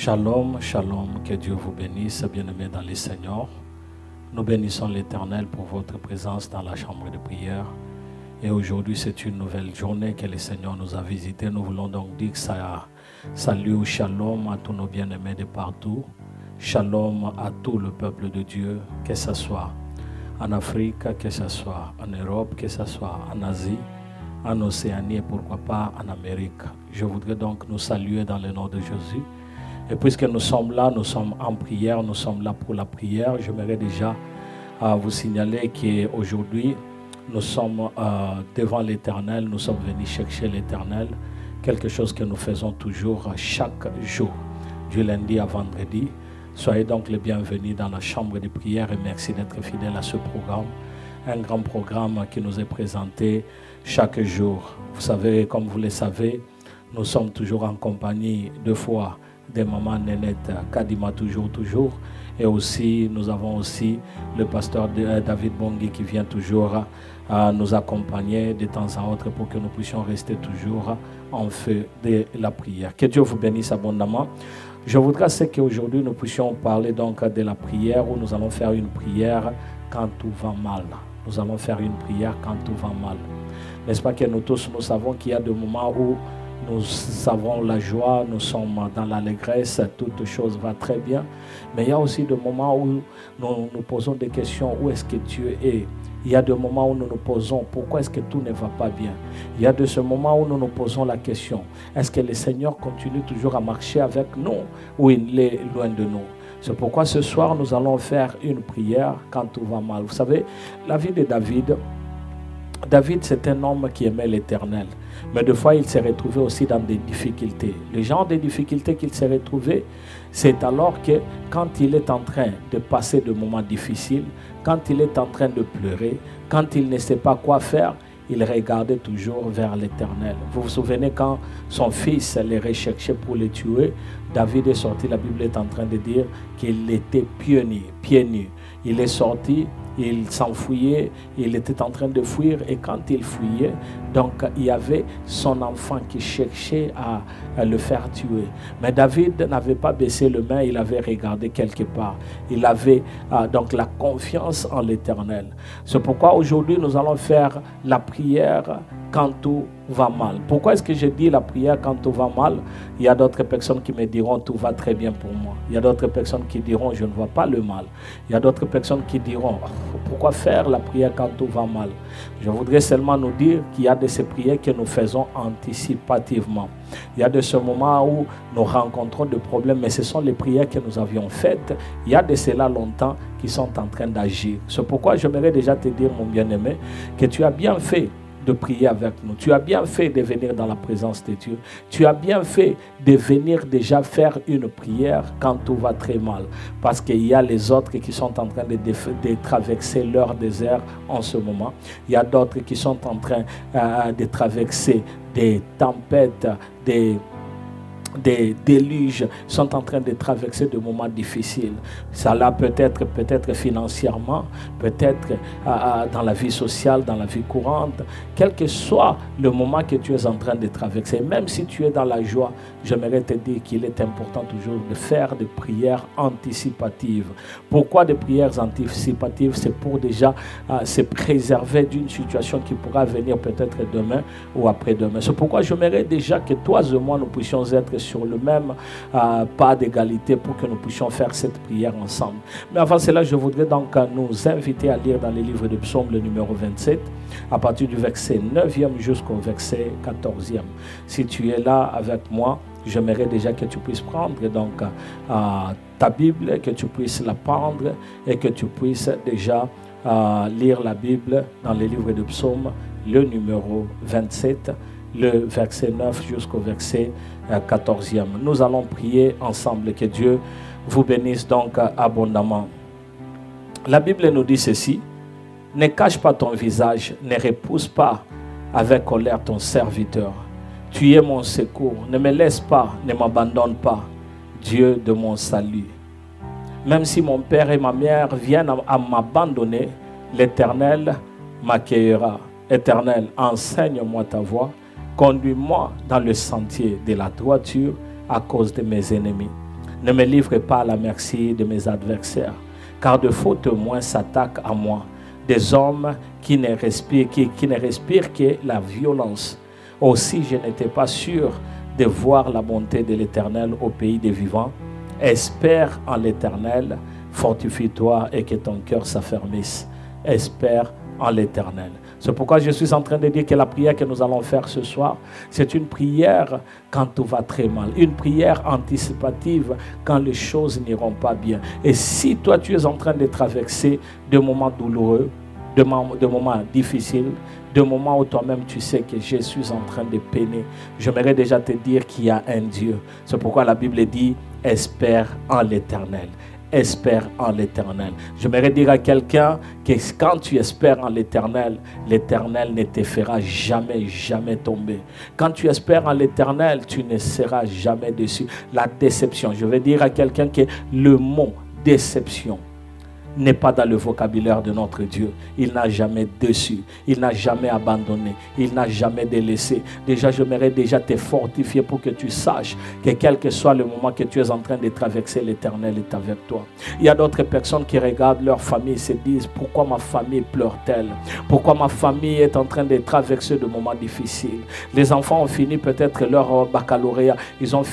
Shalom, shalom, que Dieu vous bénisse, bien-aimés dans les Seigneurs. Nous bénissons l'Éternel pour votre présence dans la chambre de prière. Et aujourd'hui, c'est une nouvelle journée que le Seigneur nous a visité. Nous voulons donc dire salut ou shalom à tous nos bien-aimés de partout. Shalom à tout le peuple de Dieu, que ce soit en Afrique, que ce soit en Europe, que ce soit en Asie, en Océanie et pourquoi pas en Amérique. Je voudrais donc nous saluer dans le nom de Jésus. Et puisque nous sommes là, nous sommes en prière, nous sommes là pour la prière, j'aimerais déjà vous signaler qu'aujourd'hui, nous sommes devant l'Éternel, nous sommes venus chercher l'Éternel, quelque chose que nous faisons toujours chaque jour, du lundi à vendredi. Soyez donc les bienvenus dans la chambre de prière et merci d'être fidèles à ce programme. Un grand programme qui nous est présenté chaque jour. Vous savez, comme vous le savez, nous sommes toujours en compagnie deux fois de maman Nénette Kadima toujours. Et aussi, nous avons aussi le pasteur David Bongui qui vient toujours nous accompagner de temps à autre pour que nous puissions rester toujours en feu de la prière. Que Dieu vous bénisse abondamment. Je voudrais qu'aujourd'hui nous puissions parler donc de la prière où nous allons faire une prière quand tout va mal. Nous allons faire une prière quand tout va mal. N'est-ce pas que nous tous, nous savons qu'il y a des moments où nous avons la joie, nous sommes dans l'allégresse, toute chose va très bien. Mais il y a aussi des moments où nous nous posons des questions, où est-ce que Dieu est? Il y a des moments où nous nous posons, pourquoi est-ce que tout ne va pas bien? Il y a de ce moment où nous nous posons la question, est-ce que le Seigneur continue toujours à marcher avec nous ou il est loin de nous? C'est pourquoi ce soir, nous allons faire une prière quand tout va mal. Vous savez, la vie de David, c'est un homme qui aimait l'Éternel. Mais des fois, il s'est retrouvé aussi dans des difficultés. Le genre de difficultés qu'il s'est retrouvé, c'est alors que quand il est en train de passer de moments difficiles, quand il est en train de pleurer, quand il ne sait pas quoi faire, il regardait toujours vers l'Éternel. Vous vous souvenez quand son fils les recherchait pour le tuer, David est sorti, la Bible est en train de dire qu'il était pieds nus. Il est sorti, il s'enfuyait, il était en train de fuir et quand il fuyait, donc il y avait son enfant qui cherchait à le faire tuer. Mais David n'avait pas baissé le main, il avait regardé quelque part. Il avait donc la confiance en l'Éternel. C'est pourquoi aujourd'hui nous allons faire la prière quand tout va mal. Pourquoi est-ce que je dis la prière quand tout va mal? Il y a d'autres personnes qui me diront tout va très bien pour moi. Il y a d'autres personnes qui diront je ne vois pas le mal. Il y a d'autres personnes qui diront pourquoi faire la prière quand tout va mal? Je voudrais seulement nous dire qu'il y a de ces prières que nous faisons anticipativement. Il y a de ce moment où nous rencontrons des problèmes, mais ce sont les prières que nous avions faites il y a de cela longtemps qui sont en train d'agir. C'est pourquoi j'aimerais déjà te dire, mon bien-aimé, que tu as bien fait de prier avec nous. Tu as bien fait de venir dans la présence de Dieu. Tu as bien fait de venir déjà faire une prière quand tout va très mal. Parce qu'il y a les autres qui sont en train de traverser leur désert en ce moment. Il y a d'autres qui sont en train de traverser des tempêtes, des déluges, sont en train de traverser des moments difficiles. Ça là peut-être financièrement, peut-être dans la vie sociale, dans la vie courante, quel que soit le moment que tu es en train de traverser, même si tu es dans la joie, j'aimerais te dire qu'il est important toujours de faire des prières anticipatives. Pourquoi des prières anticipatives? C'est pour déjà se préserver d'une situation qui pourra venir peut-être demain ou après-demain. C'est pourquoi j'aimerais déjà que toi et moi nous puissions être sur le même pas d'égalité pour que nous puissions faire cette prière ensemble. Mais avant cela, je voudrais donc nous inviter à lire dans les livres de Psaume le numéro 27, à partir du verset 9e jusqu'au verset 14e. Si tu es là avec moi, j'aimerais déjà que tu puisses prendre donc ta Bible, que tu puisses la prendre et que tu puisses déjà lire la Bible dans les livres de Psaume, le numéro 27, le verset 9 jusqu'au verset 14e. Nous allons prier ensemble, que Dieu vous bénisse donc abondamment. La Bible nous dit ceci: ne cache pas ton visage, ne repousse pas avec colère ton serviteur. Tu es mon secours, ne me laisse pas, ne m'abandonne pas, Dieu de mon salut. Même si mon père et ma mère viennent à m'abandonner, l'Éternel m'accueillera. Éternel, enseigne-moi ta voie. Conduis-moi dans le sentier de la droiture à cause de mes ennemis. Ne me livre pas à la merci de mes adversaires, car de faux témoins s'attaquent à moi, des hommes qui ne respirent que la violence. Aussi, je n'étais pas sûr de voir la bonté de l'Éternel au pays des vivants. Espère en l'Éternel, fortifie-toi et que ton cœur s'affermisse. Espère en l'Éternel. C'est pourquoi je suis en train de dire que la prière que nous allons faire ce soir, c'est une prière quand tout va très mal. Une prière anticipative quand les choses n'iront pas bien. Et si toi tu es en train de traverser des moments douloureux, des moments difficiles, des moments où toi-même tu sais que je suis en train de peiner, j'aimerais déjà te dire qu'il y a un Dieu. C'est pourquoi la Bible dit, espère en l'Éternel. Espère en l'Éternel. J'aimerais dire à quelqu'un que quand tu espères en l'Éternel, l'Éternel ne te fera jamais, jamais tomber. Quand tu espères en l'Éternel, tu ne seras jamais déçu. La déception, je vais dire à quelqu'un que le mot déception n'est pas dans le vocabulaire de notre Dieu. Il n'a jamais déçu, il n'a jamais abandonné, il n'a jamais délaissé. Déjà, j'aimerais déjà te fortifier pour que tu saches que quel que soit le moment que tu es en train de traverser, l'Éternel est avec toi. Il y a d'autres personnes qui regardent leur famille et se disent, pourquoi ma famille pleure-t-elle? Pourquoi ma famille est en train de traverser de moments difficiles? Les enfants ont fini peut-être leur baccalauréat, ils ont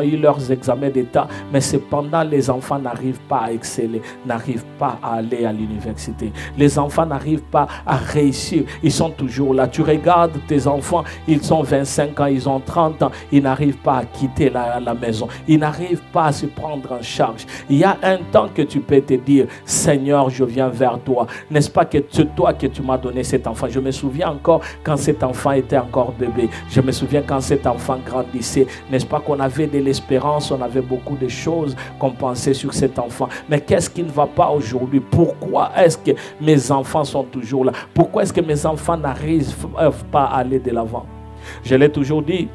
eu leurs examens d'État, mais cependant les enfants n'arrivent pas à exceller, n'arrivent pas à aller à l'université. Les enfants n'arrivent pas à réussir. Ils sont toujours là. Tu regardes tes enfants, ils ont 25 ans, ils ont 30 ans. Ils n'arrivent pas à quitter la maison. Ils n'arrivent pas à se prendre en charge. Il y a un temps que tu peux te dire, Seigneur, je viens vers toi. N'est-ce pas que c'est toi que tu m'as donné cet enfant? Je me souviens encore quand cet enfant était encore bébé. Je me souviens quand cet enfant grandissait. N'est-ce pas qu'on avait de l'espérance, on avait beaucoup de choses qu'on pensait sur cet enfant. Mais qu'est-ce qui ne va pas aujourd'hui? Pourquoi est-ce que mes enfants sont toujours là? Pourquoi est-ce que mes enfants n'arrivent pas à aller de l'avant? Je l'ai toujours dit.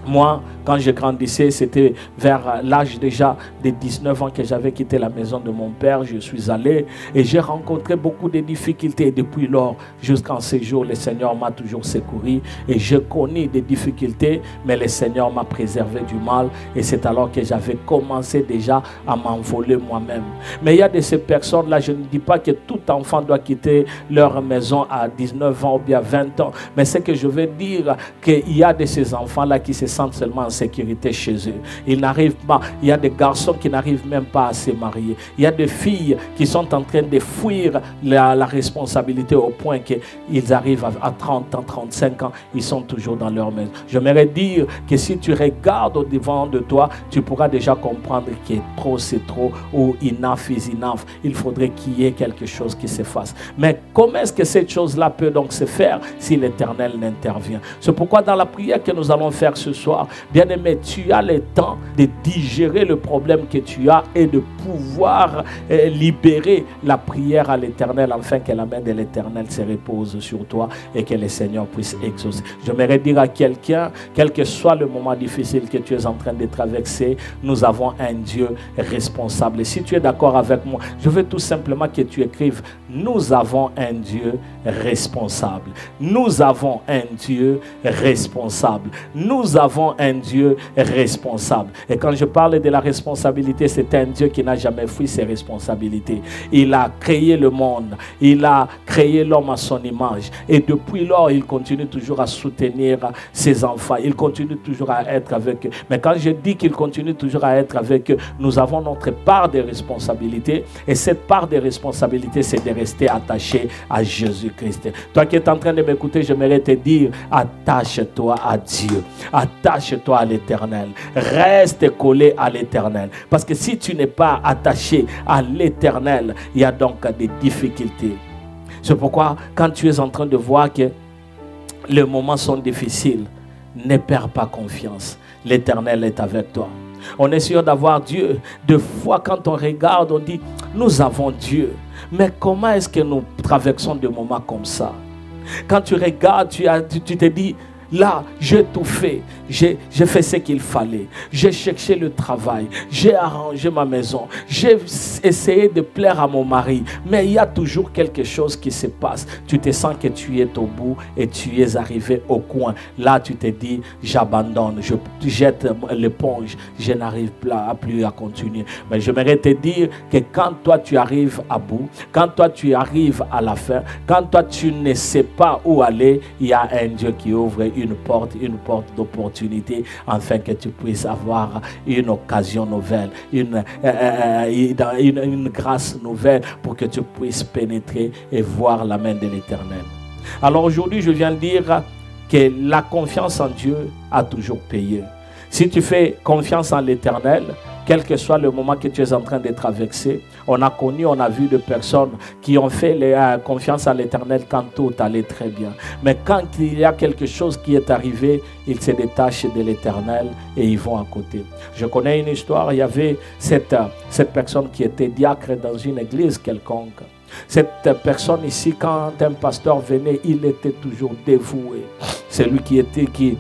Moi, quand je grandissais, c'était vers l'âge déjà de 19 ans que j'avais quitté la maison de mon père. Je suis allé et j'ai rencontré beaucoup de difficultés. Et depuis lors, jusqu'en ce jour, le Seigneur m'a toujours secouru. Et je connais des difficultés, mais le Seigneur m'a préservé du mal. Et c'est alors que j'avais commencé déjà à m'envoler moi-même. Mais il y a de ces personnes-là, je ne dis pas que tout enfant doit quitter leur maison à 19 ans ou bien 20 ans. Mais c'est que je veux dire qu'il y a de ces enfants-là qui se sentent seulement en sécurité chez eux. Ils n'arrivent pas. Il y a des garçons qui n'arrivent même pas à se marier. Il y a des filles qui sont en train de fuir la responsabilité au point qu'ils arrivent à 30 ans, 35 ans, ils sont toujours dans leur maison. J'aimerais dire que si tu regardes au devant de toi, tu pourras déjà comprendre que trop c'est trop ou enough is enough. Il faudrait qu'il y ait quelque chose qui se fasse. Mais comment est-ce que cette chose-là peut donc se faire si l'Éternel n'intervient? C'est pourquoi dans la prière que nous allons faire ce soir, bien-aimé, tu as le temps de digérer le problème que tu as et de pouvoir libérer la prière à l'Éternel afin que la main de l'Éternel se repose sur toi et que le Seigneur puisse exaucer. J'aimerais dire à quelqu'un, quel que soit le moment difficile que tu es en train de traverser, nous avons un Dieu responsable. Et si tu es d'accord avec moi, je veux tout simplement que tu écrives, nous avons un Dieu responsable. Nous avons un Dieu responsable. Nous avons un Dieu responsable. Et quand je parle de la responsabilité, c'est un Dieu qui n'a jamais fui ses responsabilités. Il a créé le monde. Il a créé l'homme à son image. Et depuis lors, il continue toujours à soutenir ses enfants. Il continue toujours à être avec eux. Mais quand je dis qu'il continue toujours à être avec eux, nous avons notre part de responsabilité. Et cette part de responsabilité, c'est de rester attaché à Jésus-Christ. Toi qui es en train de m'écouter, j'aimerais te dire, attache-toi à Dieu. Attache-toi à l'Éternel. Reste collé à l'Éternel. Parce que si tu n'es pas attaché à l'Éternel, il y a donc des difficultés. C'est pourquoi quand tu es en train de voir que les moments sont difficiles, ne perds pas confiance. L'Éternel est avec toi. On est sûr d'avoir Dieu. Des fois, quand on regarde, on dit, nous avons Dieu. Mais comment est-ce que nous traversons des moments comme ça? Quand tu regardes, tu te dis, Là, j'ai tout fait. J'ai fait ce qu'il fallait. J'ai cherché le travail. J'ai arrangé ma maison. J'ai essayé de plaire à mon mari. Mais il y a toujours quelque chose qui se passe. Tu te sens que tu es au bout et tu es arrivé au coin. Là, tu te dis, j'abandonne. Je jette l'éponge. Je n'arrive plus à continuer. Mais j'aimerais te dire que quand toi, tu arrives à bout, quand toi, tu arrives à la fin, quand toi, tu ne sais pas où aller, il y a un Dieu qui ouvre une porte d'opportunité, afin que tu puisses avoir une occasion nouvelle, une grâce nouvelle pour que tu puisses pénétrer et voir la main de l'Éternel. Alors aujourd'hui, je viens de dire que la confiance en Dieu a toujours payé. Si tu fais confiance en l'Éternel, quel que soit le moment que tu es en train de traverser, on a vu de personnes qui ont fait confiance à l'Éternel quand tout allait très bien. Mais quand il y a quelque chose qui est arrivé, ils se détachent de l'Éternel et ils vont à côté. Je connais une histoire, il y avait cette personne qui était diacre dans une église quelconque. Cette personne ici, quand un pasteur venait, il était toujours dévoué. C'est lui qui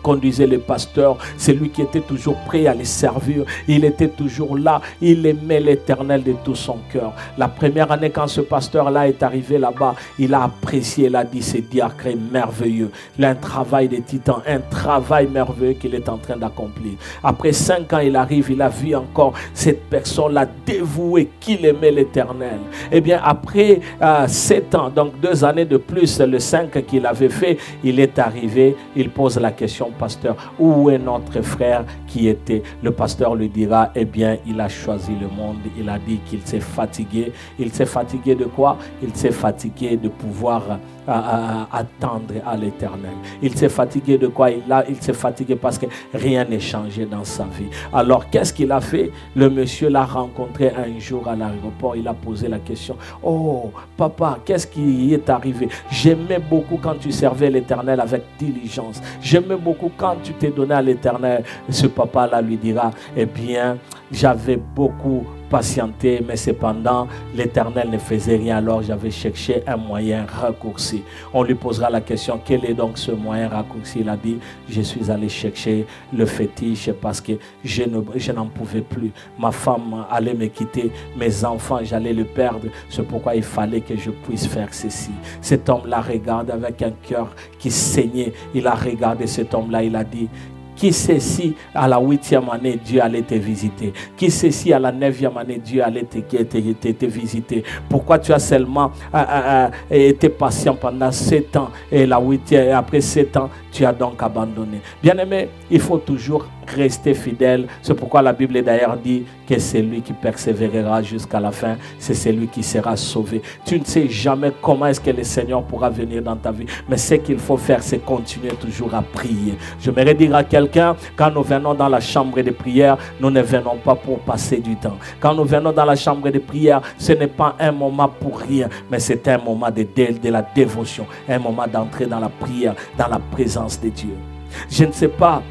conduisait le pasteur, c'est lui qui était toujours prêt à les servir. Il était toujours là, il aimait l'Éternel de tout son cœur. La première année, quand ce pasteur-là est arrivé là-bas, il a apprécié, il a dit, c'est diacre merveilleux. Il a un travail de titan, un travail merveilleux qu'il est en train d'accomplir. Après 5 ans, il arrive, il a vu encore cette personne-là dévouée, qu'il aimait l'Éternel. Eh bien, après 7 ans, donc 2 années de plus, le 5 qu'il avait fait, il est arrivé, il pose la question, pasteur, où est notre frère qui était? Le pasteur lui dira, eh bien, il a choisi le monde. Il a dit qu'il s'est fatigué. Il s'est fatigué de quoi? Il s'est fatigué de pouvoir attendre à l'Éternel. Il s'est fatigué de quoi? Il s'est fatigué parce que rien n'est changé dans sa vie. Alors, qu'est-ce qu'il a fait? Le monsieur l'a rencontré un jour à l'aéroport. Il a posé la question, oh, papa, qu'est-ce qui est arrivé? J'aimais beaucoup quand tu servais l'Éternel avec diligence. J'aimais beaucoup quand tu t'es donné à l'Éternel. Ce papa-là lui dira, eh bien, j'avais beaucoup patienté, mais cependant, l'Éternel ne faisait rien. Alors, j'avais cherché un moyen raccourci. On lui posera la question, quel est donc ce moyen raccourci? Il a dit, je suis allé chercher le fétiche parce que je n'en pouvais plus. Ma femme allait me quitter, mes enfants, j'allais le perdre. C'est pourquoi il fallait que je puisse faire ceci. Cet homme-là regarde avec un cœur qui saignait. Il a regardé cet homme-là, il a dit, qui sait si à la 8e année, Dieu allait te visiter? Qui sait si à la 9e année, Dieu allait te visiter? Pourquoi tu as seulement été patient pendant 7 ans et la 8e, après 7 ans, tu as donc abandonné? Bien-aimé, il faut toujours rester fidèle. C'est pourquoi la Bible d'ailleurs dit que c'est lui qui persévérera jusqu'à la fin, c'est celui qui sera sauvé. Tu ne sais jamais comment est-ce que le Seigneur pourra venir dans ta vie, mais ce qu'il faut faire, c'est continuer toujours à prier. J'aimerais dire à quelqu'un, quand nous venons dans la chambre de prière, nous ne venons pas pour passer du temps. Quand nous venons dans la chambre de prière, ce n'est pas un moment pour rien, mais c'est un moment de la dévotion, un moment d'entrer dans la prière, dans la présence de Dieu. Je ne sais pas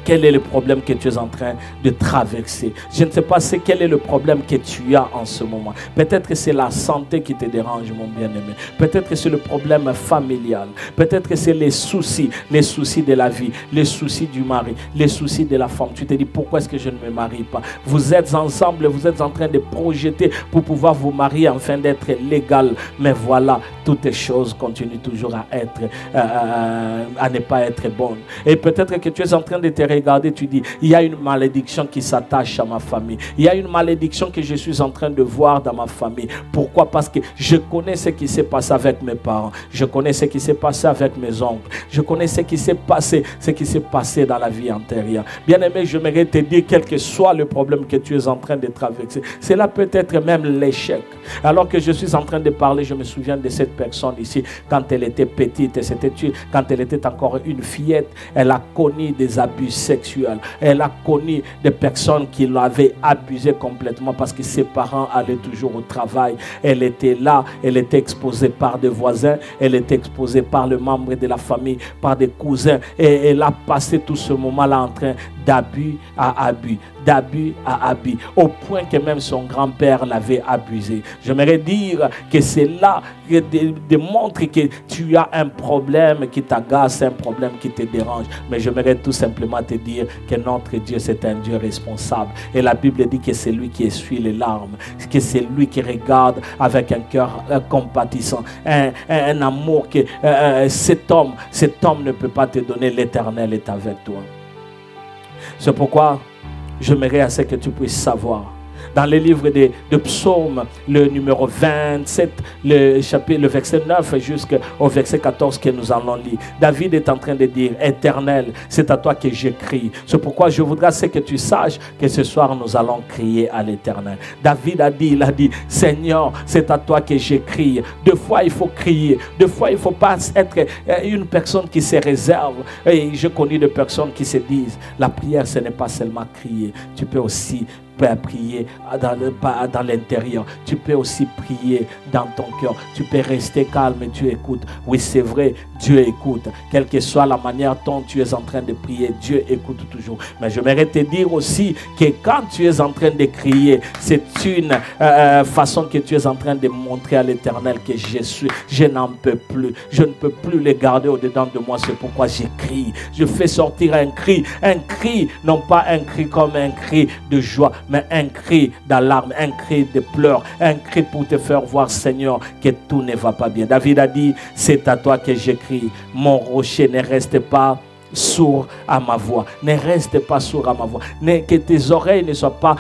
quel est le problème que tu es en train de traverser. Je ne sais pas quel est le problème que tu as en ce moment. Peut-être que c'est la santé qui te dérange, mon bien-aimé. Peut-être que c'est le problème familial. Peut-être que c'est les soucis de la vie, les soucis du mari, les soucis de la femme. Tu te dis, pourquoi est-ce que je ne me marie pas? Vous êtes ensemble, vous êtes en train de projeter pour pouvoir vous marier afin d'être légal. Mais voilà, toutes les choses continuent toujours à ne pas être bonnes. Et peut-être que tu es en train de te regarder, tu dis, il y a une malédiction qui s'attache à ma famille. Il y a une malédiction que je suis en train de voir dans ma famille. Pourquoi? Parce que je connais ce qui s'est passé avec mes parents. Je connais ce qui s'est passé avec mes oncles. Je connais ce qui s'est passé dans la vie antérieure. Bien-aimé, j'aimerais te dire, quel que soit le problème que tu es en train de traverser, cela peut être même l'échec. Alors que je suis en train de parler, je me souviens de cette personne ici, quand elle était petite, quand elle était encore une fillette, elle a connu des abus sexuels. Elle a connu des personnes qui l'avaient abusée complètement parce que ses parents allaient toujours au travail. Elle était là, elle était exposée par des voisins, elle était exposée par le membre de la famille, par des cousins. Et elle a passé tout ce moment-là en train d'abus à abus, d'abus à abus, au point que même son grand-père l'avait abusé. J'aimerais dire que c'est là démontre que tu as un problème qui t'agace, un problème qui te dérange. Mais j'aimerais tout simplement te dire que notre Dieu, c'est un Dieu responsable. Et la Bible dit que c'est lui qui essuie les larmes, que c'est lui qui regarde avec un cœur compatissant, un amour que cet homme ne peut pas te donner. L'Éternel est avec toi. C'est pourquoi j'aimerais à ce que tu puisses savoir. Dans le livre de Psaumes, le numéro 27, le verset 9 jusqu'au verset 14 que nous allons lire. David est en train de dire, Éternel, c'est à toi que je crie. C'est pourquoi je voudrais que tu saches que ce soir nous allons crier à l'Éternel. David a dit, Seigneur, c'est à toi que je crie. Deux fois il faut crier, deux fois il ne faut pas être une personne qui se réserve. Et je connais des personnes qui se disent, la prière ce n'est pas seulement crier, tu peux aussi prier dans l'intérieur. Tu peux aussi prier dans ton cœur. Tu peux rester calme et tu écoutes. Oui, c'est vrai, Dieu écoute. Quelle que soit la manière dont tu es en train de prier, Dieu écoute toujours. Mais j'aimerais te dire aussi que quand tu es en train de crier, c'est une façon que tu es en train de montrer à l'Éternel que je suis. Je n'en peux plus. Je ne peux plus les garder au-dedans de moi. C'est pourquoi j'écris. Je fais sortir un cri, non pas un cri comme un cri de joie, mais un cri d'alarme, un cri de pleurs, un cri pour te faire voir, Seigneur, que tout ne va pas bien. David a dit, c'est à toi que j'écris. Mon rocher ne reste pas sourd à ma voix. Ne reste pas sourd à ma voix. Que tes oreilles ne soient pas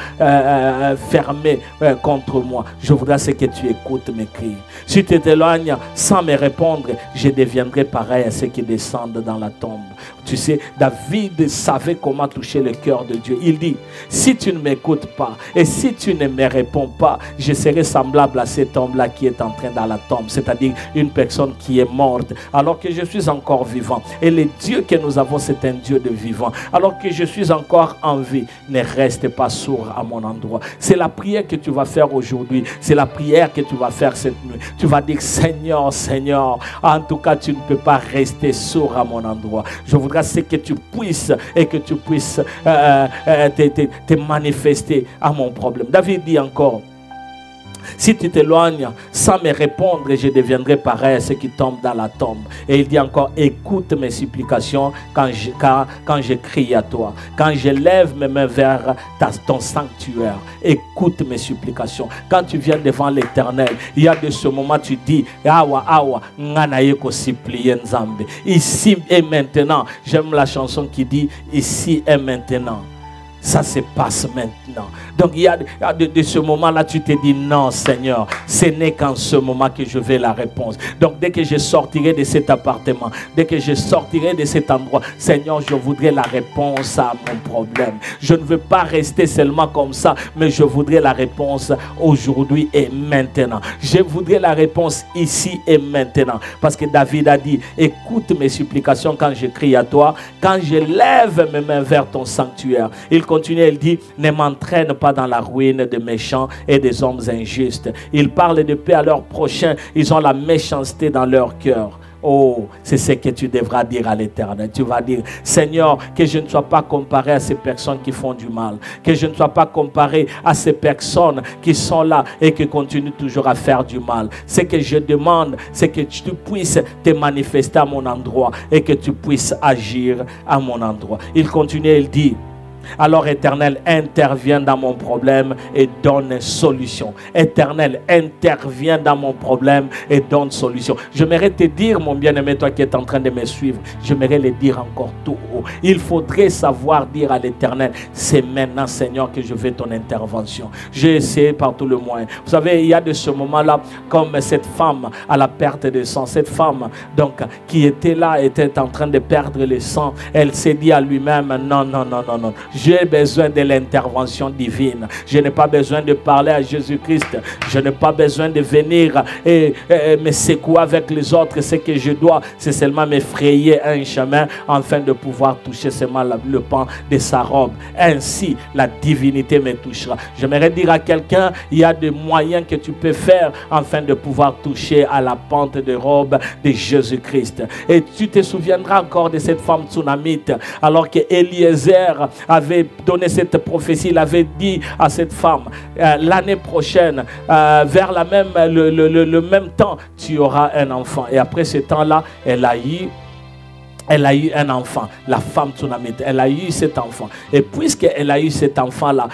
fermées contre moi. Je voudrais que tu écoutes mes cris. Si tu t'éloignes sans me répondre, je deviendrai pareil à ceux qui descendent dans la tombe. Tu sais, David savait comment toucher le cœur de Dieu. Il dit, si tu ne m'écoutes pas et si tu ne me réponds pas, je serai semblable à cet homme-là qui est en train dans la tombe. C'est-à-dire une personne qui est morte alors que je suis encore vivant. Et le Dieu que nous avons, c'est un Dieu de vivant. Alors que je suis encore en vie, ne reste pas sourd à mon endroit. C'est la prière que tu vas faire aujourd'hui. C'est la prière que tu vas faire cette nuit. Tu vas dire, Seigneur, Seigneur, en tout cas, tu ne peux pas rester sourd à mon endroit. Je voudrais que tu puisses et que tu puisses te manifester à mon problème. David dit encore, si tu t'éloignes sans me répondre, je deviendrai pareil à ceux qui tombent dans la tombe. Et il dit encore, écoute mes supplications quand je crie à toi. Quand je lève mes mains vers ton sanctuaire, écoute mes supplications. Quand tu viens devant l'Éternel, il y a de ce moment tu dis, awa, awa, nganaye ko supplier nzambe. Ici et maintenant, j'aime la chanson qui dit, ici et maintenant. Ça se passe maintenant. Donc il y a de ce moment-là, tu te dis non Seigneur, ce n'est qu'en ce moment que je veux la réponse. Donc dès que je sortirai de cet appartement, dès que je sortirai de cet endroit, Seigneur, je voudrais la réponse à mon problème. Je ne veux pas rester seulement comme ça, mais je voudrais la réponse aujourd'hui et maintenant. Je voudrais la réponse ici et maintenant. Parce que David a dit, écoute mes supplications quand je crie à toi, quand je lève mes mains vers ton sanctuaire. Il continue, il dit, ne m'entraîne pas dans la ruine des méchants et des hommes injustes. Ils parlent de paix à leurs prochains, ils ont la méchanceté dans leur cœur. Oh, c'est ce que tu devras dire à l'Éternel. Tu vas dire, Seigneur, que je ne sois pas comparé à ces personnes qui font du mal. Que je ne sois pas comparé à ces personnes qui sont là et qui continuent toujours à faire du mal. Ce que je demande, c'est que tu puisses te manifester à mon endroit et que tu puisses agir à mon endroit. Il continue, il dit, alors Éternel, interviens dans mon problème et donne une solution. Éternel, interviens dans mon problème et donne une solution. J'aimerais te dire, mon bien-aimé, toi qui es en train de me suivre, j'aimerais le dire encore tout haut. Il faudrait savoir dire à l'Éternel, c'est maintenant Seigneur que je veux ton intervention. J'ai essayé par tout le moyen. Vous savez, il y a de ce moment-là, comme cette femme à la perte de sang, cette femme donc qui était là, était en train de perdre le sang, elle s'est dit à lui-même, non, non, non, non, non. J'ai besoin de l'intervention divine. Je n'ai pas besoin de parler à Jésus-Christ. Je n'ai pas besoin de venir et me secouer avec les autres. Ce que je dois, c'est seulement me frayer un chemin afin de pouvoir toucher seulement le pan de sa robe. Ainsi, la divinité me touchera. J'aimerais dire à quelqu'un, il y a des moyens que tu peux faire afin de pouvoir toucher à la pente de robe de Jésus-Christ. Et tu te souviendras encore de cette femme tsunamite, alors que Eliezer a avait donné cette prophétie, il avait dit à cette femme, l'année prochaine, vers le même temps, tu auras un enfant. Et après ce temps-là, elle a eu un enfant, la femme tsunamite, elle a eu cet enfant. Et puisqu'elle a eu cet enfant-là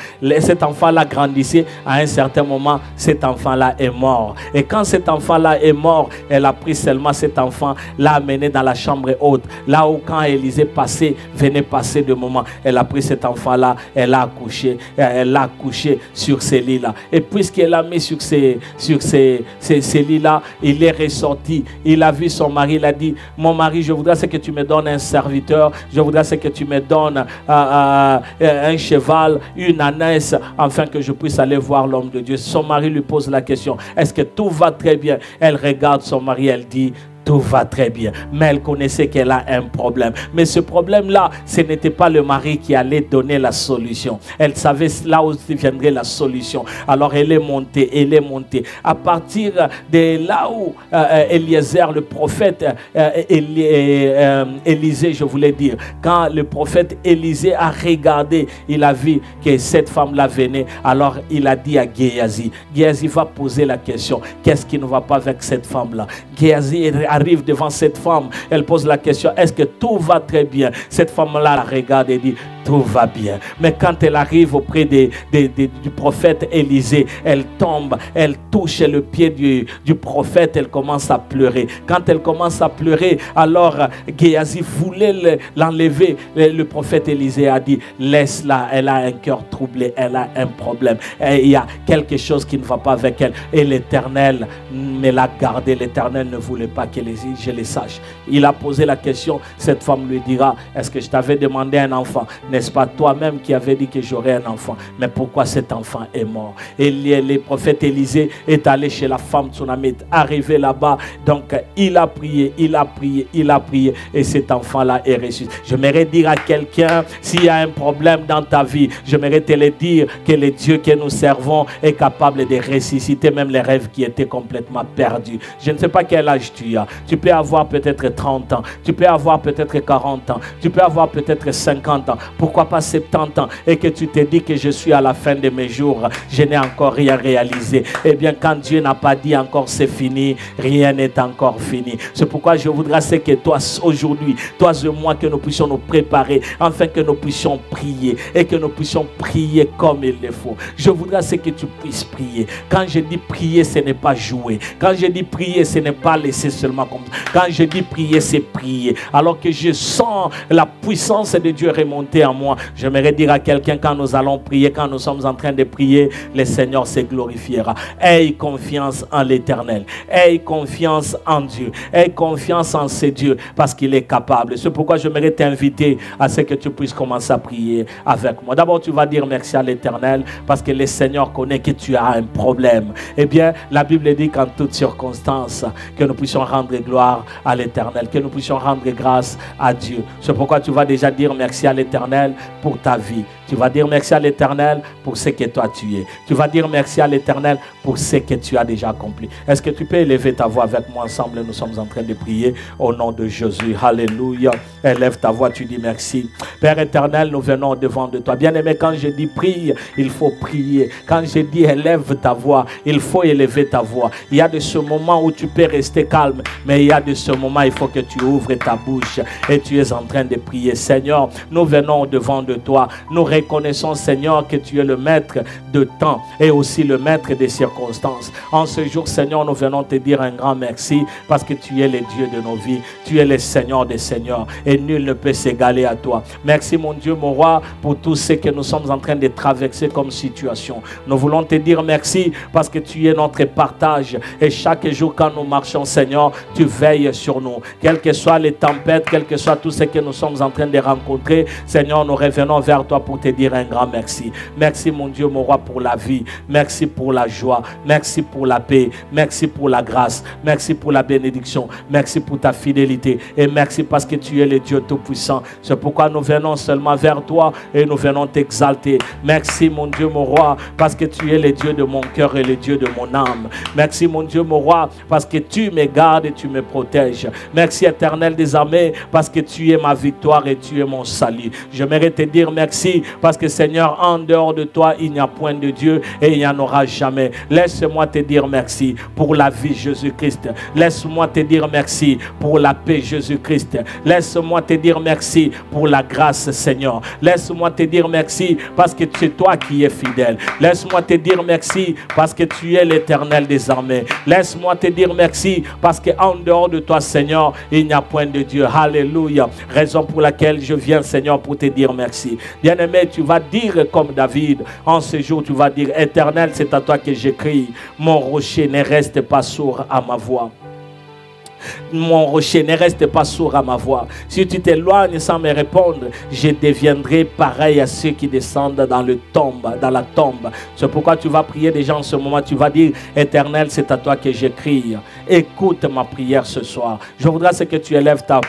grandissait, à un certain moment, cet enfant-là est mort. Et quand cet enfant-là est mort, elle a pris seulement cet enfant, l'a amené dans la chambre haute. Là où quand Élisée venait passer de moment, elle a pris cet enfant-là, elle l'a couché sur ces lits-là. Et puisqu'elle l'a mis sur ces lits-là, il est ressorti. Il a vu son mari, il a dit, mon mari, je voudrais que tu me donnes un serviteur, je voudrais que tu me donnes un cheval, une ânesse, afin que je puisse aller voir l'homme de Dieu. Son mari lui pose la question, est-ce que tout va très bien? Elle regarde son mari, elle dit, tout va très bien. Mais elle connaissait qu'elle a un problème. Mais ce problème-là, ce n'était pas le mari qui allait donner la solution. Elle savait là où viendrait la solution. Alors elle est montée, À partir de là où Eliezer, le prophète Élisée, je voulais dire, quand le prophète Élisée a regardé, il a vu que cette femme-là venait. Alors il a dit à Géhazi, Géhazi va poser la question, qu'est-ce qui ne va pas avec cette femme-là? Géhazi arrive devant cette femme, elle pose la question, est-ce que tout va très bien? Cette femme-là la regarde et dit, tout va bien. Mais quand elle arrive auprès du prophète Élisée, elle tombe, elle touche le pied du prophète, elle commence à pleurer. Quand elle commence à pleurer, alors Géhazi voulait l'enlever. Le prophète Élisée a dit, laisse-la, elle a un cœur troublé, elle a un problème. Et il y a quelque chose qui ne va pas avec elle. Et l'Éternel me l'a gardé, l'Éternel ne voulait pas que je le sache. Il a posé la question, cette femme lui dira, est-ce que je t'avais demandé un enfant? N'est-ce pas toi-même qui avais dit que j'aurais un enfant? Mais pourquoi cet enfant est mort? Et le prophète Élisée est allé chez la femme tsunamite, arrivé là-bas, donc il a prié, et cet enfant-là est ressuscité. J'aimerais dire à quelqu'un, s'il y a un problème dans ta vie, j'aimerais te le dire, que le Dieu que nous servons est capable de ressusciter même les rêves qui étaient complètement perdus. Je ne sais pas quel âge tu as. Tu peux avoir peut-être 30 ans, tu peux avoir peut-être 40 ans, tu peux avoir peut-être 50 ans, pourquoi pas 70 ans, et que tu te dis que je suis à la fin de mes jours, je n'ai encore rien réalisé. Eh bien, quand Dieu n'a pas dit encore c'est fini, rien n'est encore fini. C'est pourquoi je voudrais que toi aujourd'hui, toi et moi, que nous puissions nous préparer, afin que nous puissions prier, et que nous puissions prier comme il le faut. Je voudrais que tu puisses prier. Quand je dis prier, ce n'est pas jouer. Quand je dis prier, ce n'est pas laisser seulement comme ça. Quand je dis prier, c'est prier. Alors que je sens la puissance de Dieu remonter en moi, j'aimerais dire à quelqu'un, quand nous allons prier, quand nous sommes en train de prier, le Seigneur se glorifiera. Aie confiance en l'Éternel. Aie confiance en Dieu. Aie confiance en ce Dieu, parce qu'il est capable. C'est pourquoi j'aimerais t'inviter à ce que tu puisses commencer à prier avec moi. D'abord, tu vas dire merci à l'Éternel, parce que le Seigneur connaît que tu as un problème. Eh bien, la Bible dit qu'en toutes circonstances, que nous puissions rendre gloire à l'Éternel, que nous puissions rendre grâce à Dieu. C'est pourquoi tu vas déjà dire merci à l'Éternel pour ta vie. Tu vas dire merci à l'Éternel pour ce que toi tu es. Tu vas dire merci à l'Éternel pour ce que tu as déjà accompli. Est-ce que tu peux élever ta voix avec moi ensemble? Nous sommes en train de prier au nom de Jésus. Alléluia. Élève ta voix, tu dis merci. Père éternel, nous venons devant de toi. Bien-aimé, quand je dis prie, il faut prier. Quand je dis élève ta voix, il faut élever ta voix. Il y a de ce moment où tu peux rester calme, mais il y a de ce moment, il faut que tu ouvres ta bouche et tu es en train de prier. Seigneur, nous venons devant de toi. Nous reconnaissons, Seigneur, que tu es le maître de temps et aussi le maître des circonstances. En ce jour, Seigneur, nous venons te dire un grand merci, parce que tu es le Dieu de nos vies. Tu es le Seigneur des Seigneurs et nul ne peut s'égaler à toi. Merci, mon Dieu, mon roi, pour tout ce que nous sommes en train de traverser comme situation. Nous voulons te dire merci, parce que tu es notre partage, et chaque jour quand nous marchons, Seigneur, tu veilles sur nous. Quelles que soient les tempêtes, quel que soit tout ce que nous sommes en train de rencontrer, Seigneur, nous revenons vers toi pour te dire un grand merci. Merci, mon Dieu, mon roi, pour la vie. Merci pour la joie. Merci pour la paix. Merci pour la grâce. Merci pour la bénédiction. Merci pour ta fidélité. Et merci parce que tu es le Dieu Tout-Puissant. C'est pourquoi nous venons seulement vers toi et nous venons t'exalter. Merci, mon Dieu, mon roi, parce que tu es le Dieu de mon cœur et le Dieu de mon âme. Merci, mon Dieu, mon roi, parce que tu me gardes et tu me protèges. Merci, Éternel des armées, parce que tu es ma victoire et tu es mon salut. Je J'aimerais te dire merci parce que Seigneur, en dehors de toi, il n'y a point de Dieu et il n'y en aura jamais. Laisse-moi te dire merci pour la vie Jésus-Christ. Laisse-moi te dire merci pour la paix Jésus-Christ. Laisse-moi te dire merci pour la grâce Seigneur. Laisse-moi te dire merci parce que c'est toi qui es fidèle. Laisse-moi te dire merci parce que tu es l'Éternel des armées. Laisse-moi te dire merci parce qu'en dehors de toi Seigneur, il n'y a point de Dieu. Alléluia. Raison pour laquelle je viens Seigneur pour te dire merci. Bien-aimé, tu vas dire comme David, en ce jour tu vas dire, Éternel, c'est à toi que j'écris. Mon rocher ne reste pas sourd à ma voix. Mon rocher ne reste pas sourd à ma voix. Si tu t'éloignes sans me répondre, je deviendrai pareil à ceux qui descendent dans la tombe. C'est pourquoi tu vas prier déjà en ce moment. Tu vas dire, Éternel, c'est à toi que j'écris. Écoute ma prière ce soir. Je voudrais que tu élèves ta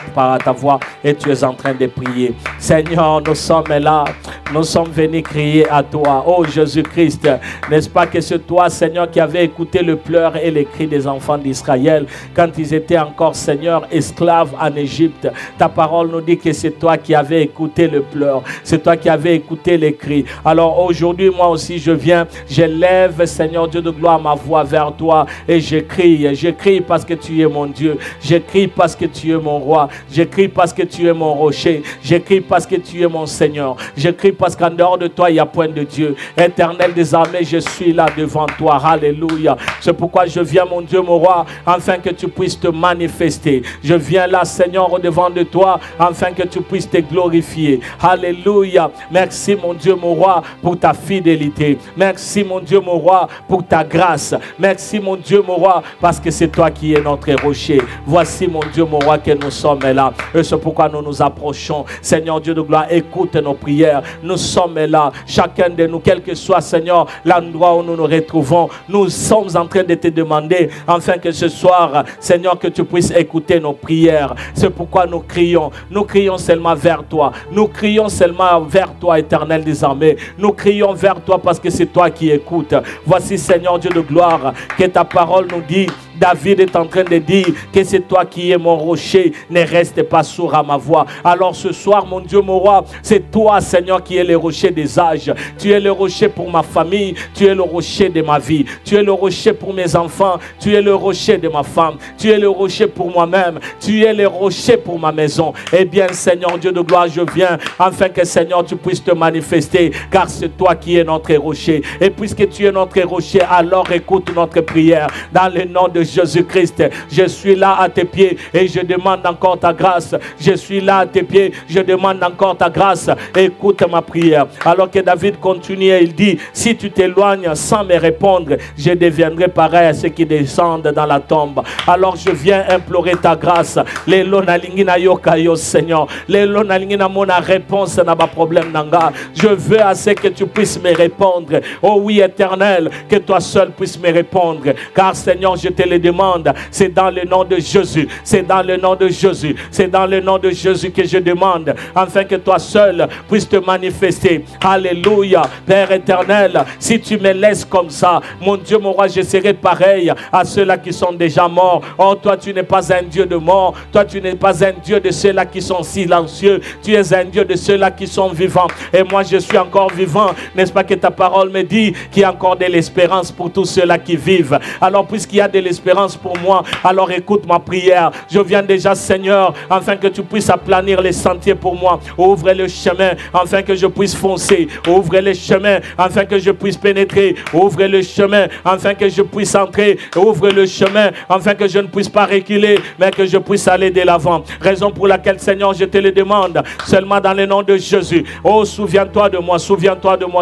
voix et tu es en train de prier. Seigneur, nous sommes là. Nous sommes venus crier à toi. Oh Jésus-Christ, n'est-ce pas que c'est toi, Seigneur, qui avait écouté le pleur et les cris des enfants d'Israël quand ils étaient encore, Seigneur, esclaves en Égypte. Ta parole nous dit que c'est toi qui avais écouté le pleur. C'est toi qui avais écouté les cris. Alors aujourd'hui, moi aussi, je viens. J'élève, Seigneur Dieu de gloire, ma voix vers toi et je crie. Je crie parce que tu es mon Dieu. Je crie parce que tu es mon roi. Je crie parce que tu es mon rocher. Je crie parce que tu es mon Seigneur. Je crie parce qu'en dehors de toi, il n'y a point de Dieu. Éternel des armées, je suis là devant toi. Alléluia. C'est pourquoi je viens, mon Dieu, mon roi, afin que tu puisses te manifester. Je viens là, Seigneur, au-devant de toi, afin que tu puisses te glorifier. Alléluia. Merci, mon Dieu, mon roi, pour ta fidélité. Merci, mon Dieu, mon roi, pour ta grâce. Merci, mon Dieu, mon roi, parce que c'est toi qui es notre rocher. Voici, mon Dieu, mon roi, que nous sommes là. Et c'est pourquoi nous nous approchons. Seigneur Dieu de gloire, écoute nos prières. Nous sommes là, chacun de nous, quel que soit, Seigneur, l'endroit où nous nous retrouvons. Nous sommes en train de te demander, afin que ce soir, Seigneur, que tu puisses écouter nos prières. C'est pourquoi nous crions. Nous crions seulement vers toi. Nous crions seulement vers toi, Éternel des armées. Nous crions vers toi parce que c'est toi qui écoutes. Voici, Seigneur Dieu de gloire, que ta parole nous dit. David est en train de dire que c'est toi qui es mon rocher, ne reste pas sourd à ma voix. Alors ce soir, mon Dieu, mon roi, c'est toi, Seigneur, qui es le rocher des âges. Tu es le rocher pour ma famille, tu es le rocher de ma vie, tu es le rocher pour mes enfants, tu es le rocher de ma femme, tu es le rocher pour moi-même, tu es le rocher pour ma maison. Eh bien, Seigneur Dieu de gloire, je viens afin que, Seigneur, tu puisses te manifester, car c'est toi qui es notre rocher. Et puisque tu es notre rocher, alors écoute notre prière dans le nom de Jésus-Christ. Je suis là à tes pieds et je demande encore ta grâce. Je suis là à tes pieds, je demande encore ta grâce. Écoute ma prière. Alors que David continue, il dit, si tu t'éloignes sans me répondre, je deviendrai pareil à ceux qui descendent dans la tombe. Alors je viens implorer ta grâce. Lelo nalingi na yokayo, Seigneur. Lelo nalingi na mona réponse na ba problème nanga. Je veux à ce que tu puisses me répondre. Oh oui, Éternel, que toi seul puisses me répondre. Car Seigneur, je te le demande, c'est dans le nom de Jésus, c'est dans le nom de Jésus, c'est dans le nom de Jésus que je demande, afin que toi seul puisses te manifester. Alléluia. Père éternel, si tu me laisses comme ça, mon Dieu, mon roi, je serai pareil à ceux-là qui sont déjà morts. Oh, toi, tu n'es pas un Dieu de mort, toi, tu n'es pas un Dieu de ceux-là qui sont silencieux, tu es un Dieu de ceux-là qui sont vivants. Et moi, je suis encore vivant. N'est-ce pas que ta parole me dit qu'il y a encore de l'espérance pour tous ceux-là qui vivent? Alors, puisqu'il y a de l'espérance pour moi, alors écoute ma prière. Je viens déjà, Seigneur, afin que tu puisses aplanir les sentiers pour moi. Ouvre le chemin afin que je puisse foncer. Ouvre le chemin afin que je puisse pénétrer. Ouvre le chemin afin que je puisse entrer. Ouvre le chemin afin que je ne puisse pas reculer, mais que je puisse aller de l'avant. Raison pour laquelle, Seigneur, je te le demande, seulement dans le nom de Jésus. Oh, souviens-toi de moi,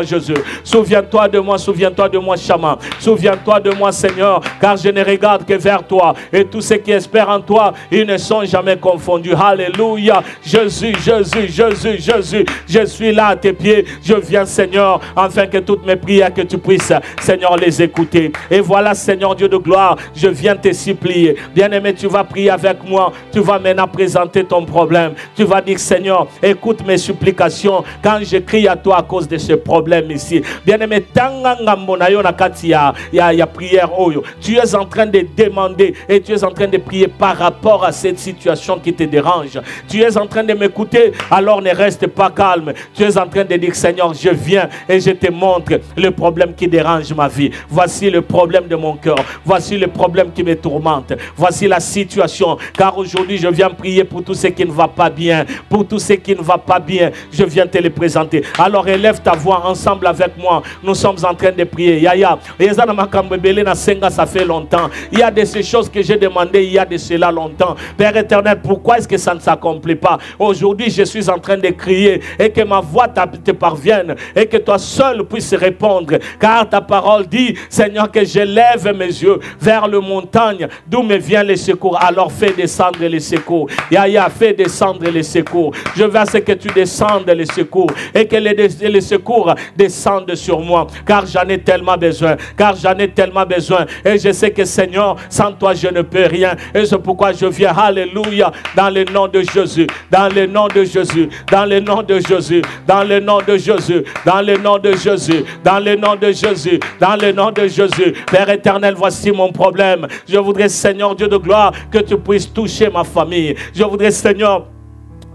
Jésus. Souviens-toi de moi, Chama. Souviens-toi de moi, Seigneur, car je ne regarde que vers toi. Et tous ceux qui espèrent en toi, ils ne sont jamais confondus. Alléluia. Jésus, Jésus, Jésus, Jésus. Je suis là à tes pieds. Je viens, Seigneur, afin que toutes mes prières, que tu puisses, Seigneur, les écouter. Et voilà, Seigneur Dieu de gloire, je viens te supplier. Bien-aimé, tu vas prier avec moi. Tu vas maintenant présenter ton problème. Tu vas dire, Seigneur, écoute mes supplications quand je crie à toi à cause de ce problème ici. Bien-aimé, ya prière, tu es en train de de demander et tu es en train de prier par rapport à cette situation qui te dérange. Tu es en train de m'écouter, alors ne reste pas calme. Tu es en train de dire, Seigneur, je viens et je te montre le problème qui dérange ma vie. Voici le problème de mon cœur. Voici le problème qui me tourmente. Voici la situation. Car aujourd'hui, je viens prier pour tout ce qui ne va pas bien. Pour tout ce qui ne va pas bien, je viens te le présenter. Alors élève ta voix ensemble avec moi. Nous sommes en train de prier. Yaya, ça fait longtemps. Il y a de ces choses que j'ai demandées il y a de cela longtemps. Père éternel, pourquoi est-ce que ça ne s'accomplit pas? Aujourd'hui, je suis en train de crier et que ma voix te parvienne et que toi seul puisses répondre. Car ta parole dit, Seigneur, que je lève mes yeux vers le montagne d'où me vient le secours. Alors fais descendre les secours. Yaya, fais descendre les secours. Je veux à ce que tu descendes les secours et que les secours descendent sur moi. Car j'en ai tellement besoin. Car j'en ai tellement besoin. Et je sais que Seigneur, sans toi je ne peux rien. Et c'est pourquoi je viens, alléluia, dans le nom de Jésus, dans le nom de Jésus, dans le nom de Jésus, dans le nom de Jésus, dans le nom de Jésus, dans le nom de Jésus, dans le nom de Jésus. Père éternel, voici mon problème. Je voudrais, Seigneur Dieu de gloire, que tu puisses toucher ma famille. Je voudrais, Seigneur,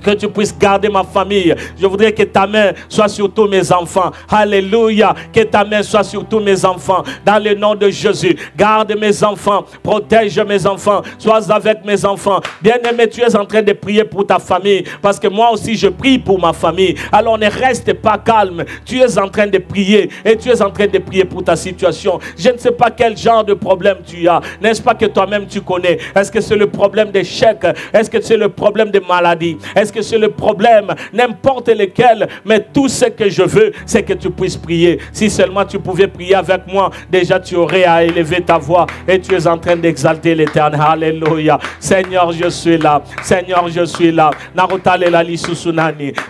que tu puisses garder ma famille. Je voudrais que ta main soit sur tous mes enfants. Alléluia. Que ta main soit sur tous mes enfants. Dans le nom de Jésus. Garde mes enfants. Protège mes enfants. Sois avec mes enfants. Bien-aimé, tu es en train de prier pour ta famille. Parce que moi aussi, je prie pour ma famille. Alors ne reste pas calme. Tu es en train de prier. Et tu es en train de prier pour ta situation. Je ne sais pas quel genre de problème tu as. N'est-ce pas que toi-même tu connais? Est-ce que c'est le problème d'échec? Est-ce que c'est le problème de maladie? Est-ce que c'est le problème, n'importe lequel, mais tout ce que je veux, c'est que tu puisses prier. Si seulement tu pouvais prier avec moi, déjà tu aurais à élever ta voix et tu es en train d'exalter l'Éternel. Alléluia. Seigneur, je suis là. Seigneur, je suis là.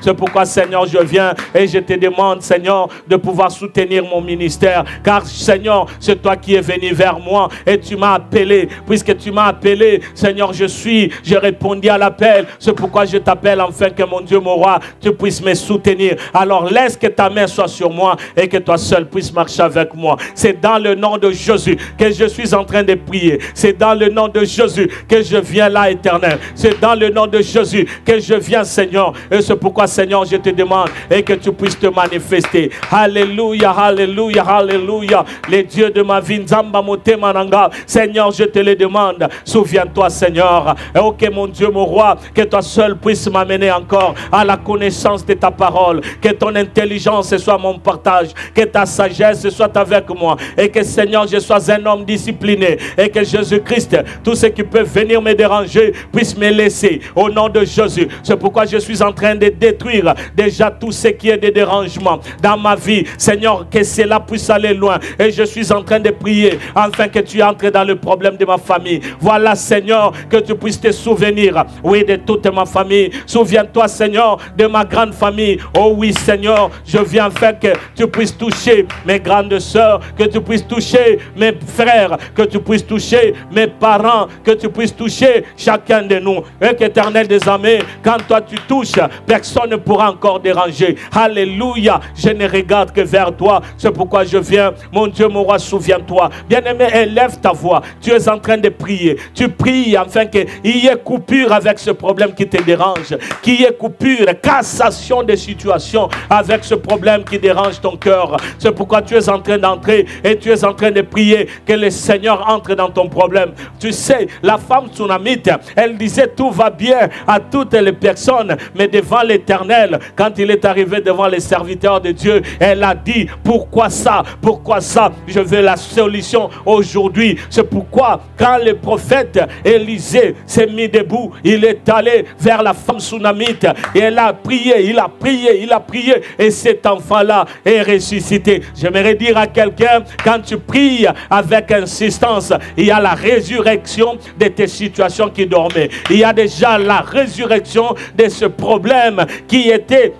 C'est pourquoi, Seigneur, je viens et je te demande, Seigneur, de pouvoir soutenir mon ministère. Car, Seigneur, c'est toi qui es venu vers moi et tu m'as appelé. Puisque tu m'as appelé, Seigneur, je répondis à l'appel. C'est pourquoi je t'appelle, enfin que mon Dieu, mon roi, tu puisses me soutenir. Alors laisse que ta main soit sur moi et que toi seul puisses marcher avec moi. C'est dans le nom de Jésus que je suis en train de prier. C'est dans le nom de Jésus que je viens là, Éternel. C'est dans le nom de Jésus que je viens, Seigneur. Et c'est pourquoi, Seigneur, je te demande et que tu puisses te manifester. Alléluia, alléluia, alléluia. Les dieux de ma vie, Nzamba Mote Mananga. Seigneur, je te le demande. Souviens-toi, Seigneur. Et ok, mon Dieu, mon roi, que toi seul puisses m'amener encore à la connaissance de ta parole, que ton intelligence soit mon partage, que ta sagesse soit avec moi et que, Seigneur, je sois un homme discipliné et que Jésus-Christ, tout ce qui peut venir me déranger puisse me laisser au nom de Jésus. C'est pourquoi je suis en train de détruire déjà tout ce qui est de dérangement dans ma vie, Seigneur, que cela puisse aller loin. Et je suis en train de prier afin que tu entres dans le problème de ma famille. Voilà, Seigneur, que tu puisses te souvenir, oui, de toute ma famille. Souviens-toi, Seigneur, de ma grande famille. Oh oui, Seigneur, je viens faire que tu puisses toucher mes grandes sœurs, que tu puisses toucher mes frères, que tu puisses toucher mes parents, que tu puisses toucher chacun de nous. Et qu'Éternel des armées, quand toi tu touches, personne ne pourra encore déranger. Alléluia, je ne regarde que vers toi. C'est pourquoi je viens, mon Dieu, mon roi, souviens-toi. Bien-aimé, élève ta voix. Tu es en train de prier. Tu pries afin qu'il y ait coupure avec ce problème qui te dérange, qu'il y ait coupure, cassation des situations avec ce problème qui dérange ton cœur. C'est pourquoi tu es en train d'entrer et tu es en train de prier que le Seigneur entre dans ton problème. Tu sais, la femme tsunamite, elle disait tout va bien à toutes les personnes, mais devant l'Éternel, quand il est arrivé devant les serviteurs de Dieu, elle a dit, pourquoi ça? Pourquoi ça? Je veux la solution aujourd'hui. C'est pourquoi quand le prophète Élisée s'est mis debout, il est allé vers la femme tsunamite et elle a prié, il a prié, il a prié et cet enfant-là est ressuscité. J'aimerais dire à quelqu'un, quand tu pries avec insistance, il y a la résurrection de tes situations qui dormaient. Il y a déjà la résurrection de ce problème qui était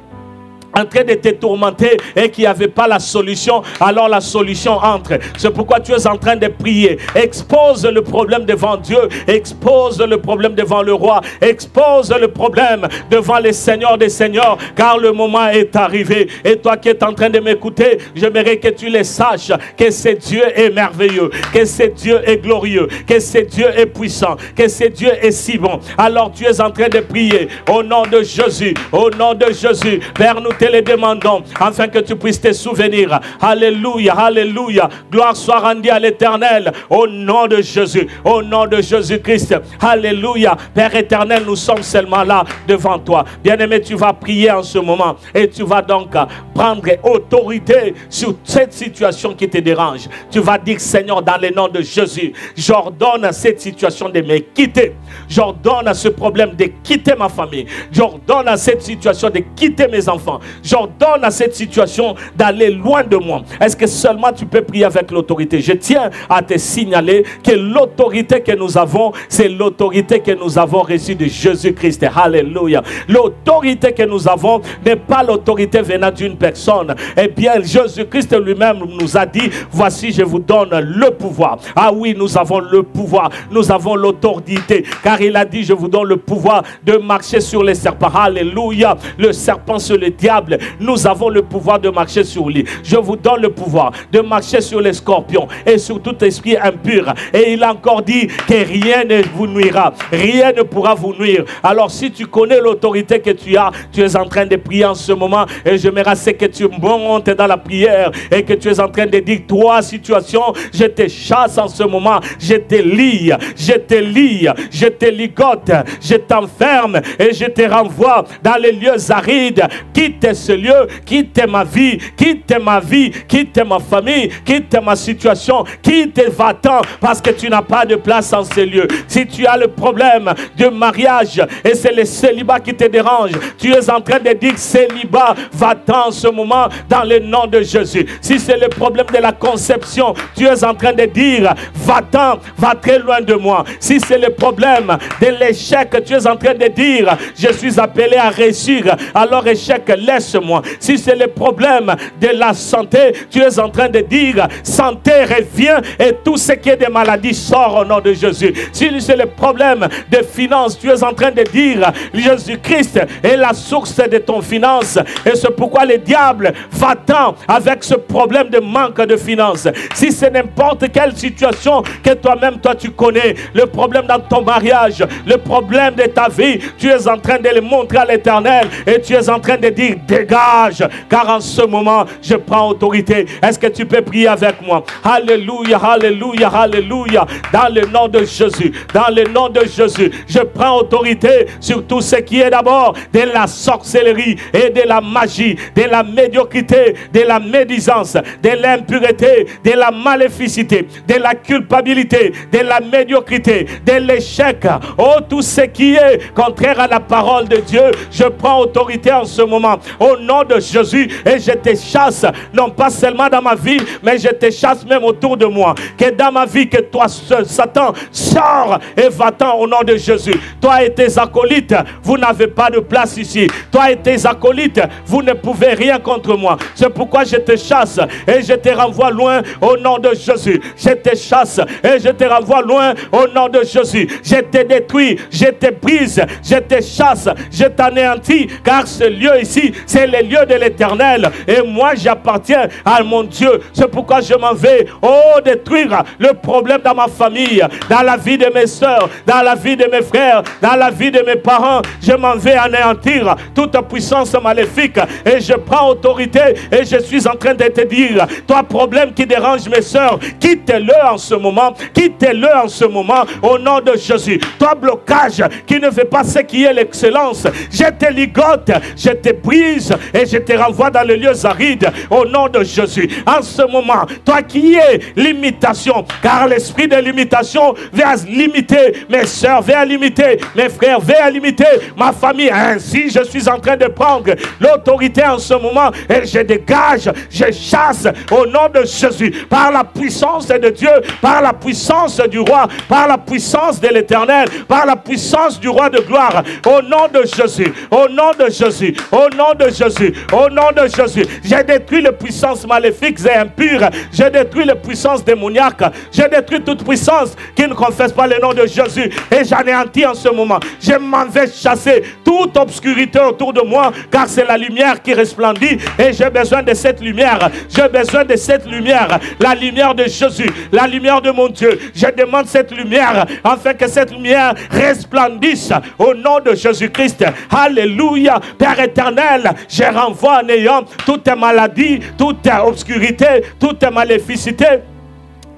en train de te tourmenter et qui n'avait pas la solution, alors la solution entre. C'est pourquoi tu es en train de prier. Expose le problème devant Dieu, expose le problème devant le roi, expose le problème devant les seigneurs des seigneurs, car le moment est arrivé. Et toi qui es en train de m'écouter, j'aimerais que tu le saches, que ce Dieu est merveilleux, que ce Dieu est glorieux, que ce Dieu est puissant, que ce Dieu est si bon. Alors tu es en train de prier au nom de Jésus, au nom de Jésus. Père, nous te le demandons afin que tu puisses te souvenir. Alléluia, alléluia. Gloire soit rendue à l'Éternel au nom de Jésus, au nom de Jésus-Christ. Alléluia. Père éternel, nous sommes seulement là devant toi. Bien-aimé, tu vas prier en ce moment et tu vas donc prendre autorité sur cette situation qui te dérange. Tu vas dire, Seigneur, dans le nom de Jésus, j'ordonne à cette situation de me quitter. J'ordonne à ce problème de quitter ma famille. J'ordonne à cette situation de quitter mes enfants. J'ordonne à cette situation d'aller loin de moi. Est-ce que seulement tu peux prier avec l'autorité? Je tiens à te signaler que l'autorité que nous avons, c'est l'autorité que nous avons reçue de Jésus-Christ. Alléluia. L'autorité que nous avons n'est pas l'autorité venant d'une personne. Eh bien, Jésus-Christ lui-même nous a dit, voici, je vous donne le pouvoir. Ah oui, nous avons le pouvoir. Nous avons l'autorité. Car il a dit, je vous donne le pouvoir de marcher sur les serpents. Alléluia. Le serpent sur le diable. Nous avons le pouvoir de marcher sur lui. Je vous donne le pouvoir de marcher sur les scorpions et sur tout esprit impur. Et il a encore dit que rien ne vous nuira. Rien ne pourra vous nuire. Alors si tu connais l'autorité que tu as, tu es en train de prier en ce moment. Et j'aimerais que tu montes dans la prière et que tu es en train de dire, trois situations, je te chasse en ce moment. Je te lie, je te lie, je te ligote, je t'enferme et je te renvoie dans les lieux arides. Quitte ce lieu, quitte ma vie, quitte ma vie, quitte ma famille, quitte ma situation, quitte, va-t'en, parce que tu n'as pas de place en ces lieux. Si tu as le problème de mariage et c'est le célibat qui te dérange, tu es en train de dire célibat, va-t'en en ce moment dans le nom de Jésus. Si c'est le problème de la conception, tu es en train de dire va-t'en, va très loin de moi. Si c'est le problème de l'échec, tu es en train de dire je suis appelé à réussir, alors échec, laisse-moi. Si c'est le problème de la santé, tu es en train de dire santé, reviens, et tout ce qui est de maladie sort au nom de Jésus. Si c'est le problème de finances, tu es en train de dire Jésus-Christ est la source de ton finance, et c'est pourquoi le diable va-t'en avec ce problème de manque de finances. Si c'est n'importe quelle situation que toi-même tu connais, le problème dans ton mariage, le problème de ta vie, tu es en train de le montrer à l'Éternel et tu es en train de dire dégage, car en ce moment je prends autorité. Est-ce que tu peux prier avec moi? Alléluia, alléluia, alléluia. Dans le nom de Jésus, dans le nom de Jésus, je prends autorité sur tout ce qui est d'abord de la sorcellerie et de la magie, de la médiocrité, de la médisance, de l'impureté, de la maléficité, de la culpabilité, de la médiocrité, de l'échec. Oh, tout ce qui est contraire à la parole de Dieu, je prends autorité en ce moment au nom de Jésus et je te chasse, non pas seulement dans ma vie, mais je te chasse même autour de moi. Que dans ma vie, que toi, Satan, sors et va-t'en au nom de Jésus. Toi et tes acolytes, vous n'avez pas de place ici. Toi et tes acolytes, vous ne pouvez rien contre moi. C'est pourquoi je te chasse et je te renvoie loin au nom de Jésus. Je te chasse et je te renvoie loin au nom de Jésus. Je te détruis, je te brise, je te chasse, je t'anéantis, car ce lieu ici, c'est le lieu de l'Éternel et moi j'appartiens à mon Dieu. C'est pourquoi je m'en vais, détruire le problème dans ma famille, dans la vie de mes soeurs, dans la vie de mes frères, dans la vie de mes parents. Je m'en vais anéantir toute puissance maléfique et je prends autorité et je suis en train de te dire, toi problème qui dérange mes soeurs, quitte-le en ce moment, quitte-le en ce moment au nom de Jésus. Toi blocage qui ne fait pas ce qui est l'excellence, je te ligote, je te brise et je te renvoie dans les lieux arides au nom de Jésus. En ce moment, toi qui es limitation, car l'esprit de limitation va limiter mes soeurs, va limiter mes frères, va limiter ma famille. Ainsi, je suis en train de prendre l'autorité en ce moment et je dégage, je chasse au nom de Jésus, par la puissance de Dieu, par la puissance du roi, par la puissance de l'Éternel, par la puissance du roi de gloire, au nom de Jésus, au nom de Jésus, au nom de Jésus, au nom de Jésus, j'ai détruit les puissances maléfiques et impures, j'ai détruit les puissances démoniaques, j'ai détruit toute puissance qui ne confesse pas le nom de Jésus et j'anéantis en ce moment. Je m'en vais chasser toute obscurité autour de moi car c'est la lumière qui resplendit et j'ai besoin de cette lumière, j'ai besoin de cette lumière, la lumière de Jésus, la lumière de mon Dieu. Je demande cette lumière afin que cette lumière resplendisse au nom de Jésus-Christ. Alléluia. Père éternel, je renvoie en ayant toute maladie, toute obscurité, toute maléficité,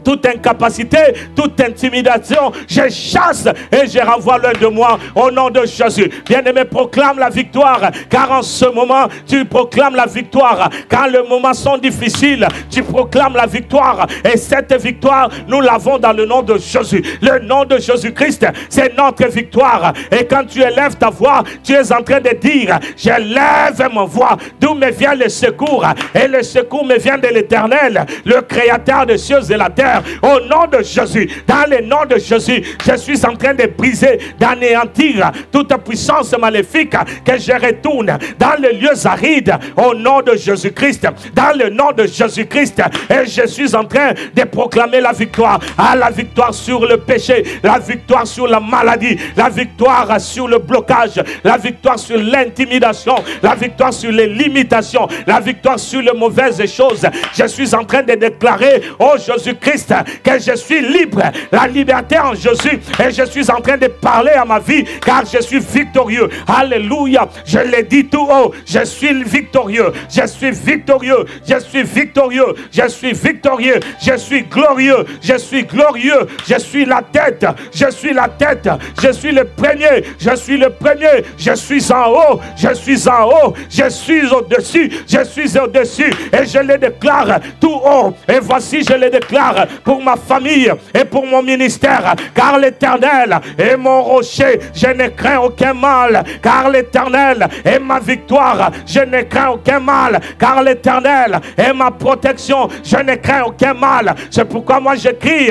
toute incapacité, toute intimidation, je chasse et je renvoie loin de moi au nom de Jésus. Bien-aimé, proclame la victoire, car en ce moment, tu proclames la victoire. Quand les moments sont difficiles, tu proclames la victoire. Et cette victoire, nous l'avons dans le nom de Jésus. Le nom de Jésus-Christ, c'est notre victoire. Et quand tu élèves ta voix, tu es en train de dire, j'élève ma voix, d'où me vient le secours. Et le secours me vient de l'Éternel, le Créateur des cieux et la terre. Au nom de Jésus, dans le nom de Jésus, je suis en train de briser, d'anéantir toute puissance maléfique que je retourne dans les lieux arides au nom de Jésus-Christ, dans le nom de Jésus-Christ. Et je suis en train de proclamer la victoire, la victoire sur le péché, la victoire sur la maladie, la victoire sur le blocage, la victoire sur l'intimidation, la victoire sur les limitations, la victoire sur les mauvaises choses. Je suis en train de déclarer, oh Jésus-Christ, que je suis libre, la liberté en Jésus, et je suis en train de parler à ma vie car je suis victorieux. Alléluia, je l'ai dit tout haut, je suis victorieux, je suis victorieux, je suis victorieux, je suis victorieux, je suis glorieux, je suis glorieux, je suis la tête, je suis la tête, je suis le premier, je suis le premier, je suis en haut, je suis en haut, je suis au-dessus, je suis au-dessus, et je le déclare tout haut, et voici je le déclare pour ma famille et pour mon ministère, car l'Éternel est mon rocher, je ne crains aucun mal, car l'Éternel est ma victoire, je ne crains aucun mal, car l'Éternel est ma protection, je ne crains aucun mal. C'est pourquoi moi je crie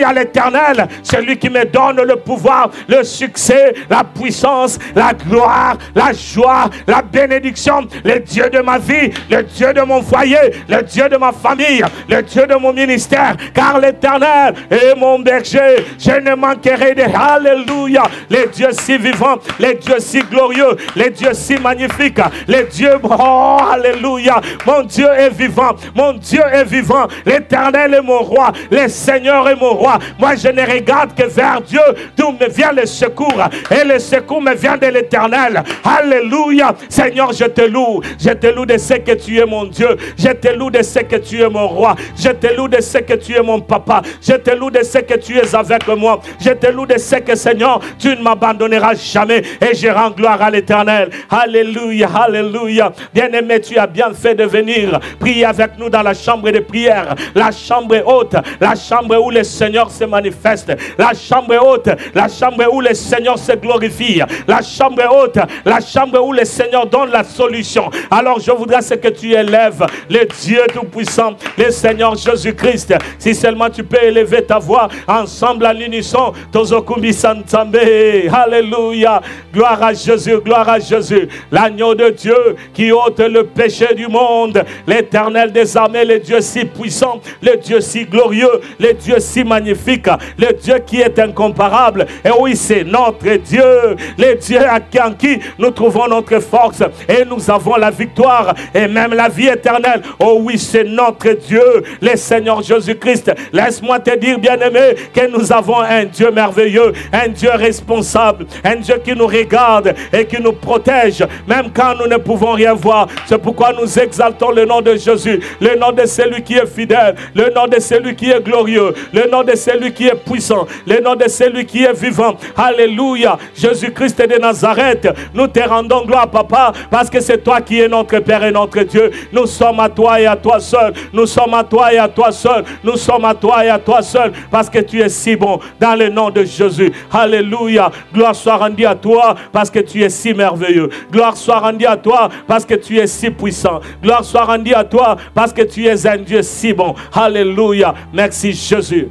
à l'Éternel, celui qui me donne le pouvoir, le succès, la puissance, la gloire, la joie, la bénédiction, le Dieu de ma vie, le Dieu de mon foyer, le Dieu de ma famille, le Dieu de mon ministère, car l'Éternel est mon berger, je ne manquerai de alléluia, les dieux si vivants, les dieux si glorieux, les dieux si magnifiques, les dieux, oh alléluia, mon Dieu est vivant, mon Dieu est vivant, l'Éternel est mon roi, le Seigneur est mon roi. Moi je ne regarde que vers Dieu, d'où me vient le secours, et le secours me vient de l'Éternel. Alléluia. Seigneur, je te loue de ce que tu es mon Dieu, je te loue de ce que tu es mon roi, je te loue de ce que tu es mon papa, je te loue de ce que tu es avec moi, je te loue de ce que Seigneur tu ne m'abandonneras jamais, et je rends gloire à l'Éternel. Alléluia, alléluia. Bien-aimé, tu as bien fait de venir prier avec nous dans la chambre de prière, la chambre haute, la chambre où le Seigneur se manifeste, la chambre haute, la chambre où le Seigneur se glorifie, la chambre haute, la chambre où le Seigneur donne la solution. Alors je voudrais que tu élèves le Dieu Tout-Puissant, le Seigneur Jésus-Christ. Si seulement tu peux élever ta voix ensemble à l'unisson, Tozokumbi Santambe, alléluia, gloire à Jésus, gloire à Jésus, l'agneau de Dieu qui ôte le péché du monde, l'Éternel des armées, le Dieu si puissant, le Dieu si glorieux, le Dieu si magnifique, le Dieu qui est incomparable. Et oui, c'est notre Dieu, le Dieu en qui nous trouvons notre force et nous avons la victoire et même la vie éternelle. Oh oui, c'est notre Dieu, le Seigneur Jésus-Christ. Laisse-moi te dire, bien-aimé, que nous avons un Dieu merveilleux, un Dieu responsable, un Dieu qui nous regarde et qui nous protège, même quand nous ne pouvons rien voir. C'est pourquoi nous exaltons le nom de Jésus, le nom de celui qui est fidèle, le nom de celui qui est glorieux, le nom de celui qui est puissant, le nom de celui qui est vivant. Alléluia, Jésus-Christ de Nazareth, nous te rendons gloire, papa, parce que c'est toi qui es notre Père et notre Dieu. Nous sommes à toi et à toi seul, nous sommes à toi et à toi seul, nous sommes à toi et à toi seul, parce que tu es si bon, dans le nom de Jésus. Alléluia, gloire soit rendue à toi, parce que tu es si merveilleux. Gloire soit rendue à toi, parce que tu es si puissant. Gloire soit rendue à toi, parce que tu es un Dieu si bon. Alléluia, merci Jésus.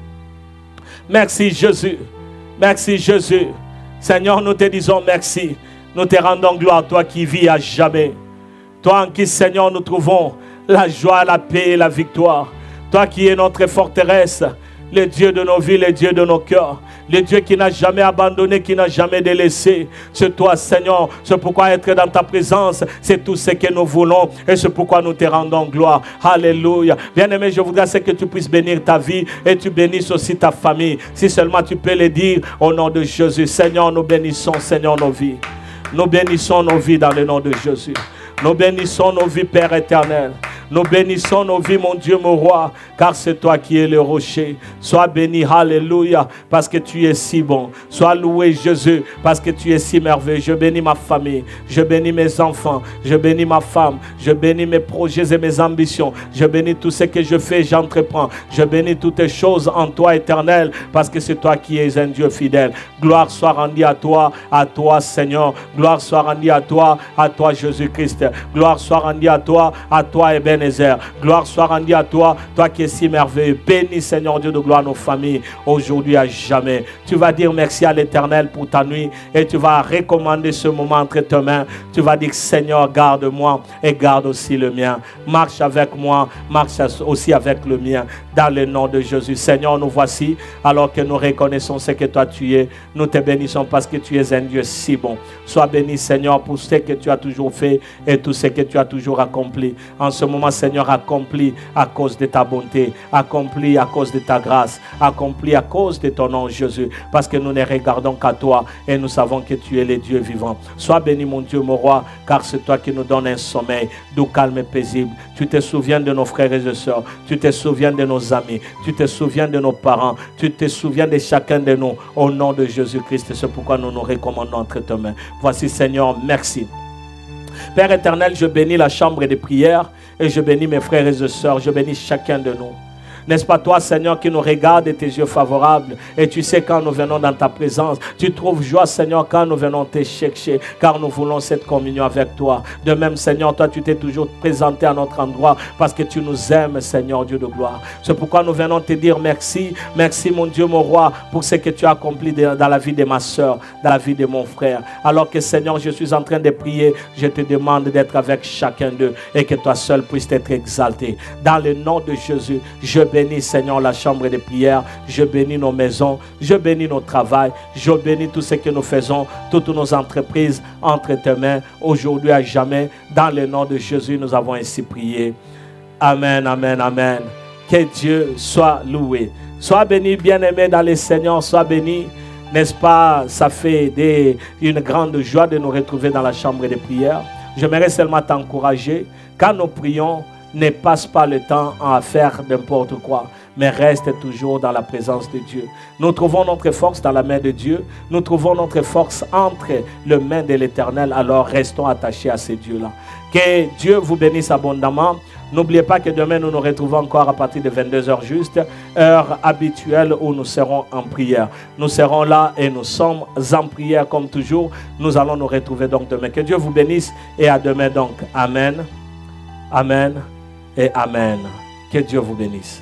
Merci Jésus. Merci Jésus. Seigneur, nous te disons merci. Nous te rendons gloire, toi qui vis à jamais. Toi en qui, Seigneur, nous trouvons la joie, la paix et la victoire. Toi qui es notre forteresse, le Dieu de nos vies, le Dieu de nos cœurs, le Dieu qui n'a jamais abandonné, qui n'a jamais délaissé. C'est toi, Seigneur. C'est pourquoi être dans ta présence, c'est tout ce que nous voulons. Et c'est pourquoi nous te rendons gloire. Alléluia. Bien-aimé, je voudrais que tu puisses bénir ta vie et tu bénisses aussi ta famille. Si seulement tu peux le dire au nom de Jésus. Seigneur, nous bénissons, Seigneur, nos vies. Nous bénissons nos vies dans le nom de Jésus. Nous bénissons nos vies, Père éternel. Nous bénissons nos vies, mon Dieu, mon roi, car c'est toi qui es le rocher. Sois béni, alléluia, parce que tu es si bon. Sois loué, Jésus, parce que tu es si merveilleux. Je bénis ma famille, je bénis mes enfants, je bénis ma femme, je bénis mes projets et mes ambitions. Je bénis tout ce que je fais, j'entreprends. Je bénis toutes les choses en toi, éternel, parce que c'est toi qui es un Dieu fidèle. Gloire soit rendue à toi, Seigneur. Gloire soit rendue à toi, Jésus-Christ. Gloire soit rendue à toi, Ebenezer. Gloire soit rendue à toi, toi qui es si merveilleux. Bénis, Seigneur Dieu de gloire, nos familles, aujourd'hui à jamais. Tu vas dire merci à l'Éternel pour ta nuit et tu vas recommander ce moment entre tes mains. Tu vas dire, Seigneur, garde-moi et garde aussi le mien. Marche avec moi, marche aussi avec le mien. Dans le nom de Jésus. Seigneur, nous voici, alors que nous reconnaissons ce que toi tu es. Nous te bénissons parce que tu es un Dieu si bon. Sois béni, Seigneur, pour ce que tu as toujours fait et tout ce que tu as toujours accompli. En ce moment, Seigneur, accompli à cause de ta bonté, accompli à cause de ta grâce, accompli à cause de ton nom, Jésus, parce que nous ne regardons qu'à toi et nous savons que tu es le Dieu vivant. Sois béni, mon Dieu, mon roi, car c'est toi qui nous donnes un sommeil doux, calme et paisible. Tu te souviens de nos frères et sœurs, tu te souviens de nos amis, tu te souviens de nos parents, tu te souviens de chacun de nous, au nom de Jésus-Christ. C'est pourquoi nous nous recommandons entre tes mains. Voici, Seigneur, merci. Père éternel, je bénis la chambre de prière et je bénis mes frères et sœurs, je bénis chacun de nous. N'est-ce pas toi, Seigneur, qui nous regarde de tes yeux favorables et tu sais quand nous venons dans ta présence, tu trouves joie, Seigneur, quand nous venons te chercher, car nous voulons cette communion avec toi. De même, Seigneur, toi, tu t'es toujours présenté à notre endroit parce que tu nous aimes, Seigneur, Dieu de gloire. C'est pourquoi nous venons te dire merci, merci, mon Dieu, mon roi, pour ce que tu as accompli dans la vie de ma soeur, dans la vie de mon frère. Alors que, Seigneur, je suis en train de prier, je te demande d'être avec chacun d'eux et que toi seul puisses être exalté. Dans le nom de Jésus, je bénis, Seigneur, la chambre de prière. Je bénis nos maisons. Je bénis nos travails. Je bénis tout ce que nous faisons, toutes nos entreprises entre tes mains, aujourd'hui à jamais. Dans le nom de Jésus, nous avons ainsi prié. Amen, amen, amen. Que Dieu soit loué. Sois béni, bien-aimé dans le Seigneur. Sois béni. N'est-ce pas, ça fait une grande joie de nous retrouver dans la chambre de prière. J'aimerais seulement t'encourager. Quand nous prions, ne passe pas le temps à faire n'importe quoi, mais reste toujours dans la présence de Dieu. Nous trouvons notre force dans la main de Dieu. Nous trouvons notre force entre les mains de l'Éternel. Alors restons attachés à ces dieux-là. Que Dieu vous bénisse abondamment. N'oubliez pas que demain nous nous retrouvons encore à partir de 22h juste, heure habituelle où nous serons en prière. Nous serons là et nous sommes en prière comme toujours. Nous allons nous retrouver donc demain. Que Dieu vous bénisse et à demain donc. Amen. Amen. Et amen. Que Dieu vous bénisse.